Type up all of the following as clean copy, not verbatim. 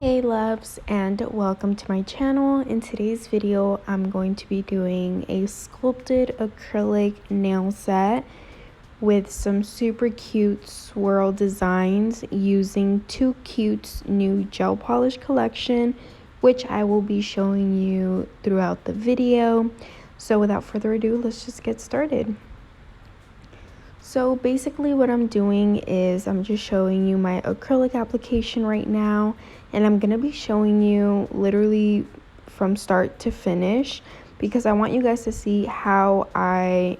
Hey loves, and welcome to my channel. In today's video I'm going to be doing a sculpted acrylic nail set with some super cute swirl designs using 𝘚𝚘𝚛𝚗's new gel polish collection, which I will be showing you throughout the video. So without further ado, let's just get started. So basically what I'm doing is I'm just showing you my acrylic application right now, and I'm going to be showing you literally from start to finish because I want you guys to see how I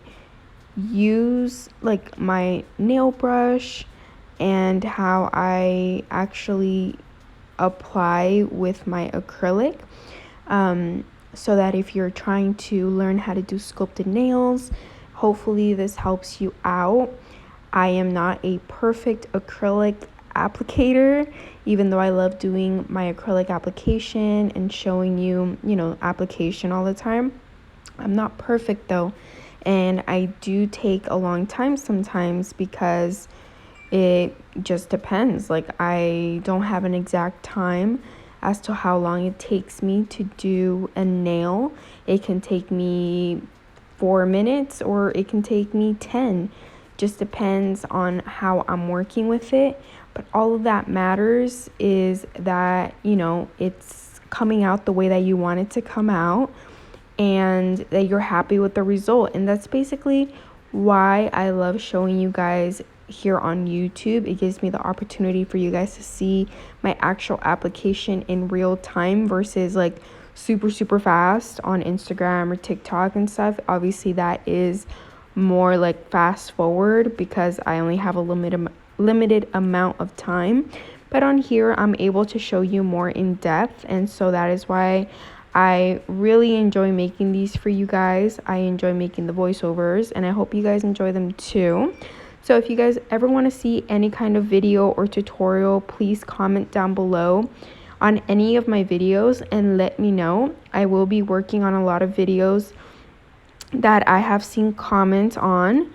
use like my nail brush and how I actually apply with my acrylic, so that if you're trying to learn how to do sculpted nails, hopefully this helps you out. I am not a perfect acrylic applicator, even though I love doing my acrylic application and showing you, application all the time. I'm not perfect though, and I do take a long time sometimes because it just depends. Like, I don't have an exact time as to how long it takes me to do a nail. It can take me 4 minutes or it can take me 10. Just depends on how I'm working with it. But all of that matters is that, it's coming out the way that you want it to come out and that you're happy with the result. And that's basically why I love showing you guys here on YouTube. It gives me the opportunity for you guys to see my actual application in real time versus like super fast on Instagram or TikTok and stuff. Obviously that is more like fast forward because I only have a limited amount of time, but on here I'm able to show you more in depth, and so that is why I really enjoy making these for you guys. I enjoy making the voiceovers, and I hope you guys enjoy them too. So if you guys ever want to see any kind of video or tutorial, please comment down below on any of my videos and let me know. I will be working on a lot of videos that I have seen comments on,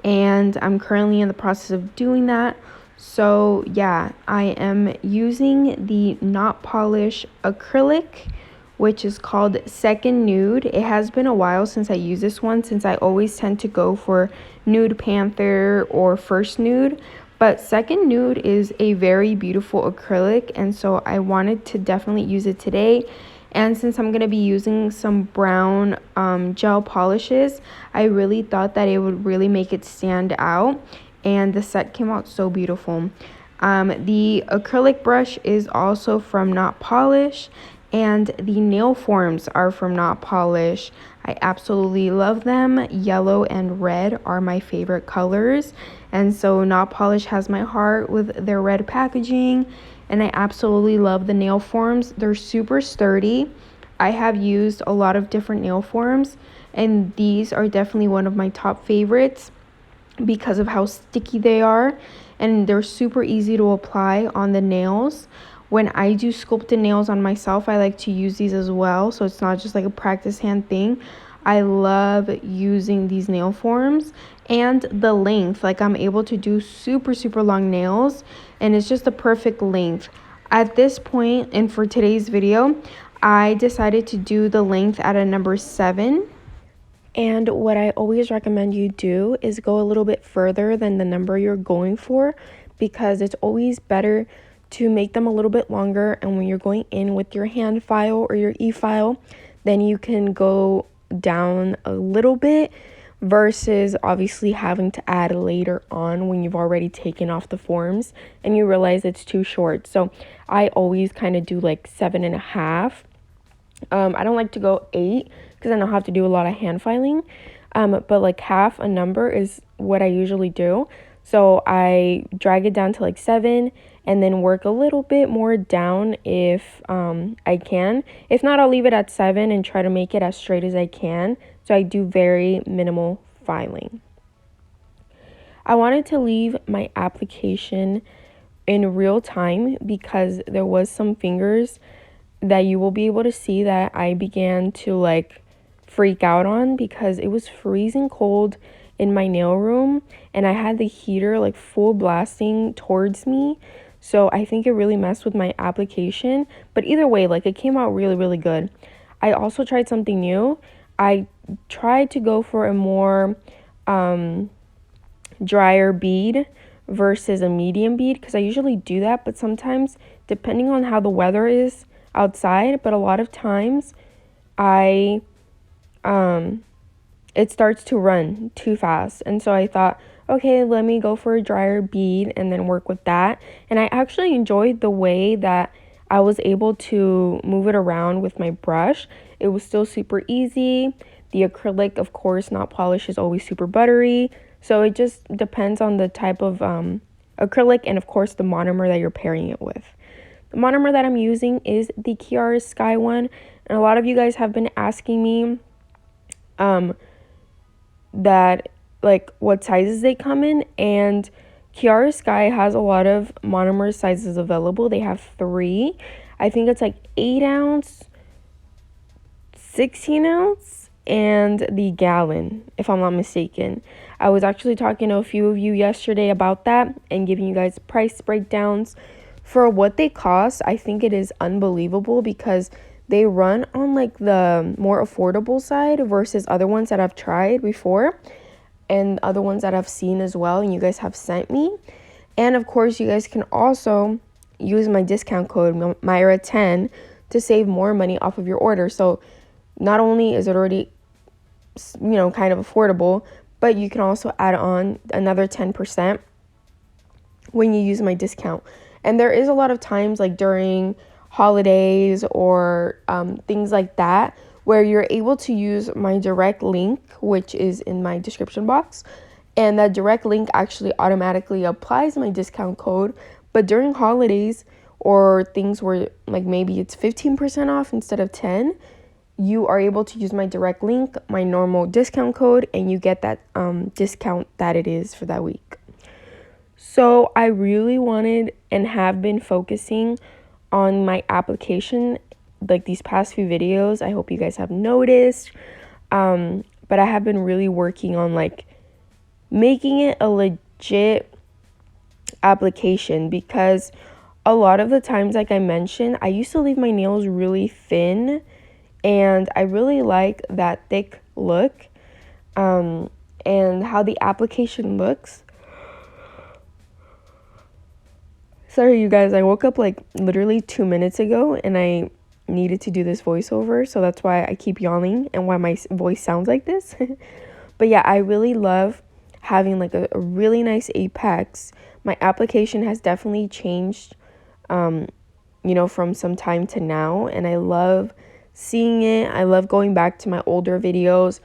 and I'm currently in the process of doing that. So yeah, I am using the Not Polish acrylic, which is called Second Nude. It has been a while since I used this one, since I always tend to go for Nude Panther or First Nude. But Second Nude is a very beautiful acrylic, and so I wanted to definitely use it today. And since I'm going to be using some brown gel polishes, I really thought that it would really make it stand out, and the set came out so beautiful. The acrylic brush is also from Not Polish, and the nail forms are from Not Polish. I absolutely love them. Yellow and red are my favorite colors, and so Not Polish has my heart with their red packaging, and I absolutely love the nail forms. They're super sturdy. I have used a lot of different nail forms, and these are definitely one of my top favorites because of how sticky they are, and they're super easy to apply on the nails. When I do sculpted nails on myself, I like to use these as well, so it's not just like a practice hand thing. I love using these nail forms, and the length, like I'm able to do super long nails, and it's just the perfect length. At this point, and for today's video, I decided to do the length at a number 7. And what I always recommend you do is go a little bit further than the number you're going for, because it's always better to make them a little bit longer, and when you're going in with your hand file or your e-file, then you can go down a little bit versus obviously having to add later on when you've already taken off the forms and you realize it's too short. So I always kind of do like 7.5. I don't like to go 8 because then I'll have to do a lot of hand filing, but like half a number is what I usually do. So I drag it down to like 7 and then work a little bit more down if I can. If not, I'll leave it at 7 and try to make it as straight as I can. So I do very minimal filing. I wanted to leave my application in real time because there was some fingers that you will be able to see that I began to like freak out on because it was freezing cold in my nail room and I had the heater like full blasting towards me. So I think it really messed with my application. But either way, like, it came out really, really good. I also tried something new. I tried to go for a more drier bead versus a medium bead, because I usually do that, but sometimes depending on how the weather is outside, but a lot of times it starts to run too fast. And so I thought, okay, let me go for a drier bead and then work with that. And I actually enjoyed the way that I was able to move it around with my brush. It was still super easy. The acrylic, of course, not polished, is always super buttery. So it just depends on the type of acrylic and, of course, the monomer that you're pairing it with. The monomer that I'm using is the Kiara Sky one. And a lot of you guys have been asking me that, like, what sizes they come in, and Kiara Sky has a lot of monomer sizes available. They have 3. I think it's like 8 ounce, 16 ounce, and the gallon, if I'm not mistaken. I was actually talking to a few of you yesterday about that and giving you guys price breakdowns for what they cost. I think it is unbelievable because they run on like the more affordable side versus other ones that I've tried before and other ones that I've seen as well and you guys have sent me. And of course, you guys can also use my discount code Myra10 to save more money off of your order. So not only is it already, kind of affordable, but you can also add on another 10% when you use my discount. And there is a lot of times, like during holidays or things like that, where you're able to use my direct link, which is in my description box. And that direct link actually automatically applies my discount code. But during holidays or things where like maybe it's 15% off instead of 10, you are able to use my direct link, my normal discount code, and you get that discount that it is for that week. So I really wanted and have been focusing on my application like these past few videos. I hope you guys have noticed. But I have been really working on like making it a legit application, because a lot of the times, like I mentioned, I used to leave my nails really thin, and I really like that thick look and how the application looks. Sorry, you guys, I woke up like literally 2 minutes ago and I needed to do this voiceover, so that's why I keep yawning and why my voice sounds like this. But yeah, I really love having like a really nice apex. My application has definitely changed, from some time to now, and I love seeing it. I love going back to my older videos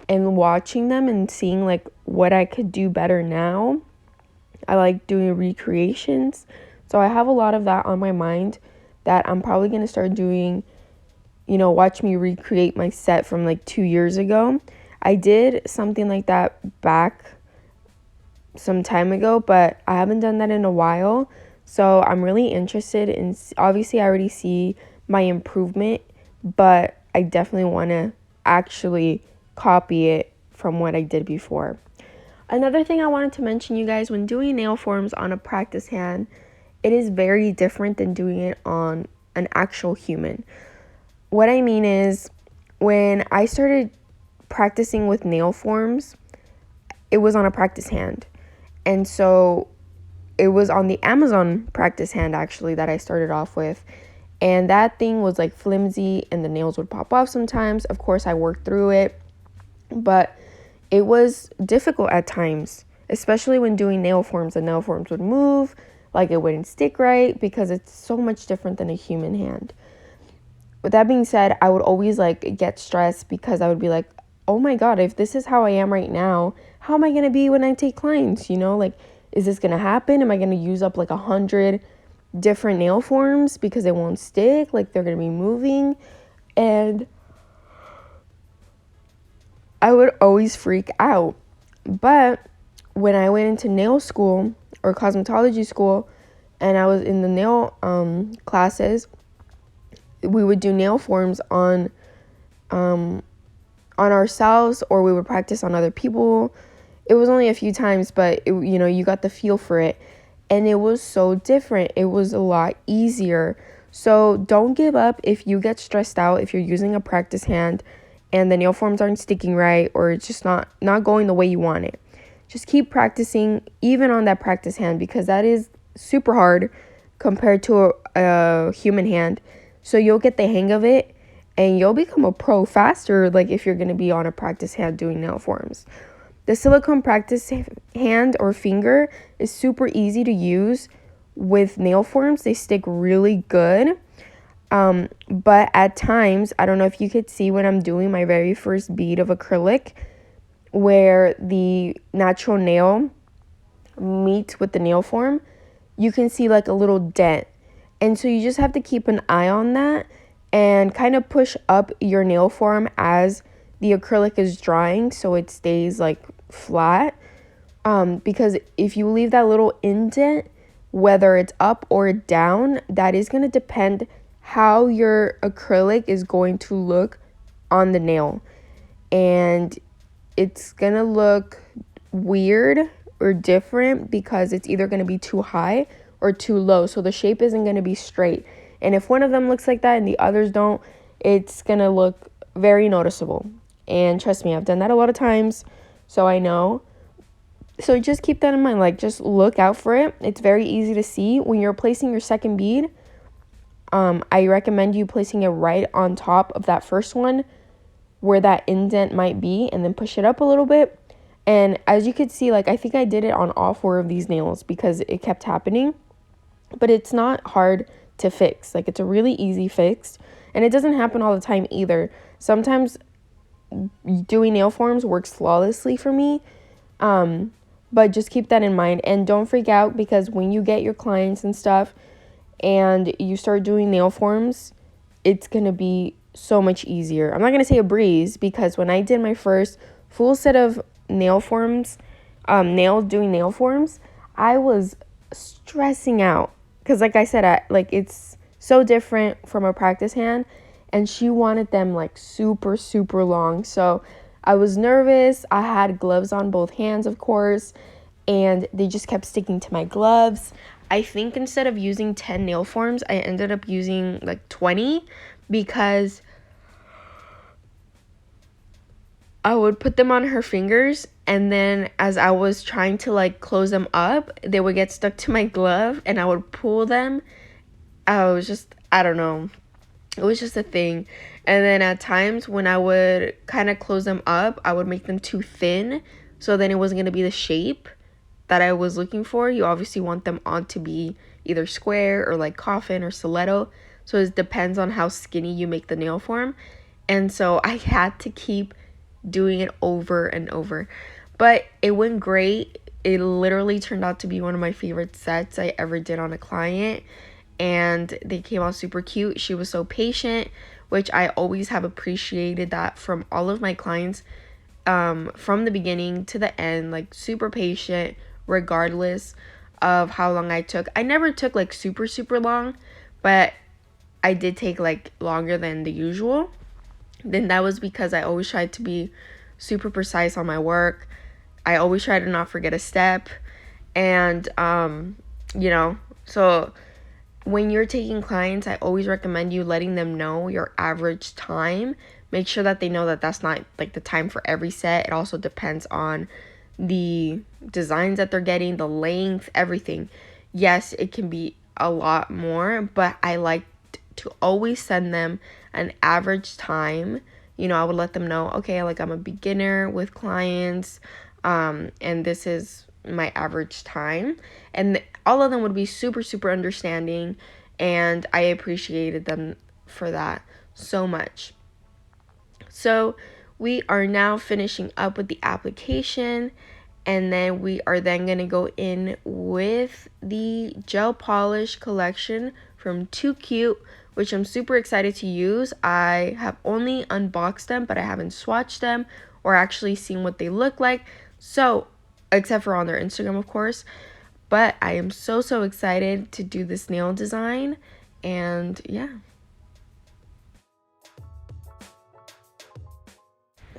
and watching them and seeing like what I could do better now. I like doing recreations. So I have a lot of that on my mind that I'm probably going to start doing, watch me recreate my set from like 2 years ago. I did something like that back some time ago, but I haven't done that in a while. So I'm really interested in, obviously I already see my improvement, but I definitely want to actually copy it from what I did before. Another thing I wanted to mention, you guys, when doing nail forms on a practice hand, it is very different than doing it on an actual human. What I mean is, when I started practicing with nail forms, it was on a practice hand. And so it was on the Amazon practice hand actually that I started off with. And that thing was like flimsy and the nails would pop off sometimes. Of course, I worked through it, but it was difficult at times, especially when doing nail forms. The nail forms would move, like it wouldn't stick right, because it's so much different than a human hand. With that being said, I would always like get stressed, because I would be like, oh my God, if this is how I am right now, how am I going to be when I take clients? Like, is this going to happen? Am I going to use up like 100 different nail forms because they won't stick? Like, they're going to be moving. And I would always freak out. But when I went into nail school or cosmetology school and I was in the nail classes, we would do nail forms on ourselves, or we would practice on other people. It was only a few times, but you got the feel for it. and it was so different. It was a lot easier. So don't give up if you get stressed out, if you're using a practice hand and the nail forms aren't sticking right, or it's just not going the way you want it. Just keep practicing even on that practice hand, because that is super hard compared to a human hand. So you'll get the hang of it and you'll become a pro faster, like if you're going to be on a practice hand doing nail forms. The silicone practice hand or finger is super easy to use with nail forms. They stick really good. But at times, I don't know if you could see when I'm doing my very first bead of acrylic, where the natural nail meets with the nail form, you can see like a little dent. And so you just have to keep an eye on that and kind of push up your nail form as the acrylic is drying so it stays like flat. Because if you leave that little indent, whether it's up or down, that is going to depend how your acrylic is going to look on the nail. And it's going to look weird or different because it's either going to be too high or too low. So the shape isn't going to be straight. And if one of them looks like that and the others don't, it's going to look very noticeable. And trust me, I've done that a lot of times, so I know. So just keep that in mind. Like, just look out for it. It's very easy to see. When you're placing your second bead, I recommend you placing it right on top of that first one where that indent might be, and then push it up a little bit. And as you could see, like, I think I did it on all 4 of these nails because it kept happening. But it's not hard to fix. Like, it's a really easy fix. And it doesn't happen all the time either. Sometimes doing nail forms works flawlessly for me. But just keep that in mind. And don't freak out, because when you get your clients and stuff and you start doing nail forms, it's going to be so much easier. I'm not going to say a breeze, because when I did my first full set of nail forms, doing nail forms, I was stressing out. Because like I said, it's so different from a practice hand. And she wanted them like super, super long. So I was nervous. I had gloves on both hands, of course. And they just kept sticking to my gloves. I think instead of using 10 nail forms, I ended up using like 20. Because I would put them on her fingers, and then as I was trying to like close them up, they would get stuck to my glove, and I would pull them. I don't know. It was just a thing. And then at times when I would kind of close them up, I would make them too thin, so then it wasn't going to be the shape that I was looking for. You obviously want them on to be either square or like coffin or stiletto. So it depends on how skinny you make the nail form. And so I had to keep doing it over and over. But it went great. It literally turned out to be one of my favorite sets I ever did on a client. And they came out super cute. She was so patient, which I always have appreciated that from all of my clients, from the beginning to the end. Like, super patient regardless of how long I took. I never took like super, super long, but I did take like longer than the usual. Then that was because I always tried to be super precise on my work. I always try to not forget a step. And, so when you're taking clients, I always recommend you letting them know your average time. Make sure that they know that that's not like the time for every set. It also depends on the designs that they're getting, the length, everything. Yes, it can be a lot more, but I like to always send them an average time. I would let them know, okay, like, I'm a beginner with clients, and this is my average time. And all of them would be super, super understanding, and I appreciated them for that so much. So we are now finishing up with the application, and then we are then going to go in with the gel polish collection from Too Cute, which I'm super excited to use. I have only unboxed them, but I haven't swatched them or actually seen what they look like. So, except for on their Instagram, of course. But I am so, so excited to do this nail design. And yeah.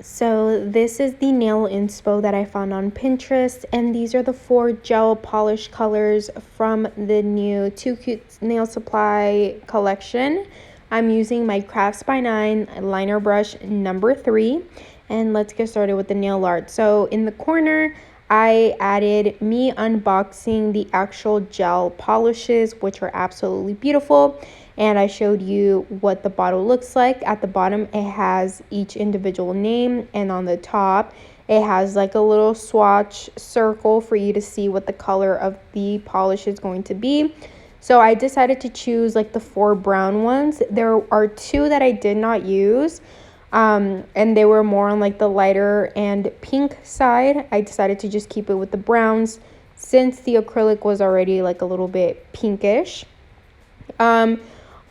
So this is the nail inspo that I found on Pinterest, and these are the 4 gel polish colors from the new Too Cute Nail Supply collection. I'm using my Crafts by 9 liner brush number 3, and let's get started with the nail art. So in the corner, I added me unboxing the actual gel polishes, which are absolutely beautiful. And I showed you what the bottle looks like. At the bottom, it has each individual name, and on the top, it has like a little swatch circle for you to see what the color of the polish is going to be. So I decided to choose like the 4 brown ones. There are 2 that I did not use, and they were more on like the lighter and pink side. I decided to just keep it with the browns since the acrylic was already like a little bit pinkish.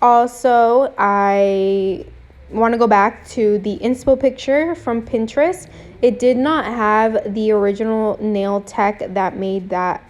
Also, I want to go back to the inspo picture from Pinterest. It did not have the original nail tech that made that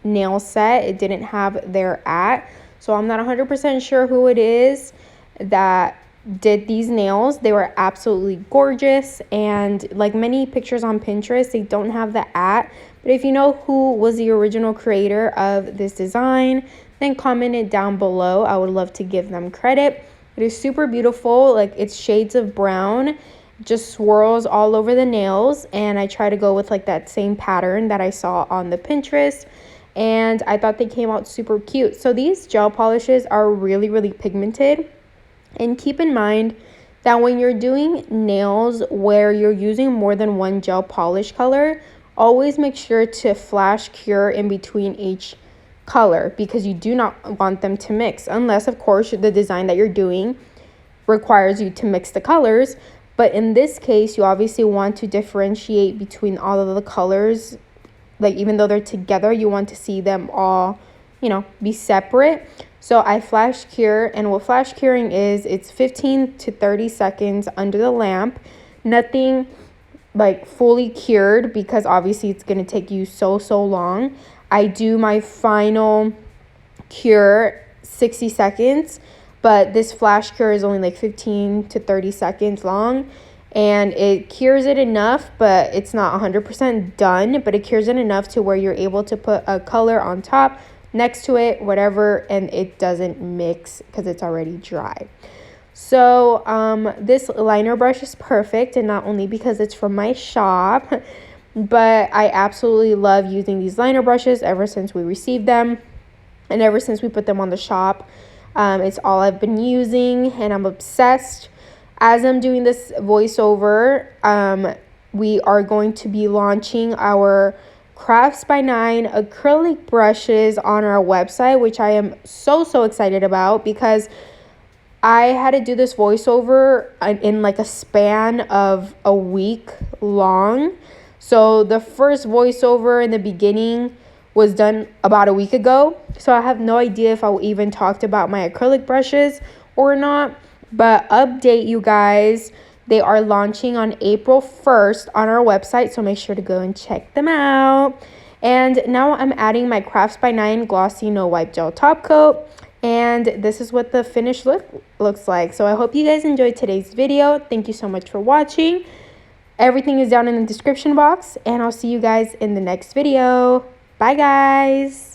nail set. It didn't have their @ so I'm not 100% sure who it is that did these nails. They were absolutely gorgeous, and like many pictures on Pinterest, they don't have the @ but if you know who was the original creator of this design, then comment it down below. I would love to give them credit. It is super beautiful. Like, it's shades of brown, just swirls all over the nails, and I try to go with like that same pattern that I saw on the Pinterest, and I thought they came out super cute. So these gel polishes are really pigmented, and keep in mind that when you're doing nails where you're using more than one gel polish color, always make sure to flash cure in between each color, because you do not want them to mix, unless of course the design that you're doing requires you to mix the colors. But in this case, you obviously want to differentiate between all of the colors. Like, even though they're together, you want to see them all, you know, be separate. So I flash cure, and what flash curing is, it's 15 to 30 seconds under the lamp. Nothing like fully cured, because obviously it's going to take you so long. I do my final cure 60 seconds, but this flash cure is only like 15 to 30 seconds long, and it cures it enough, but it's not 100% done, but it cures it enough to where you're able to put a color on top, next to it, whatever, and it doesn't mix because it's already dry. So this liner brush is perfect, and not only because it's from my shop, but I absolutely love using these liner brushes ever since we received them, and ever since we put them on the shop. It's all I've been using, and I'm obsessed. As I'm doing this voiceover, we are going to be launching our Crafts by 9 acrylic brushes on our website, which I am so excited about, because I had to do this voiceover in like a span of a week long. So the first voiceover in the beginning was done about a week ago. So I have no idea if I even talked about my acrylic brushes or not. But update, you guys, they are launching on April 1st on our website. So make sure to go and check them out. And now I'm adding my Crafts by 9 Glossy No Wipe Gel Top Coat. And this is what the finished look looks like. So I hope you guys enjoyed today's video. Thank you so much for watching. Everything is down in the description box, and I'll see you guys in the next video. Bye, guys.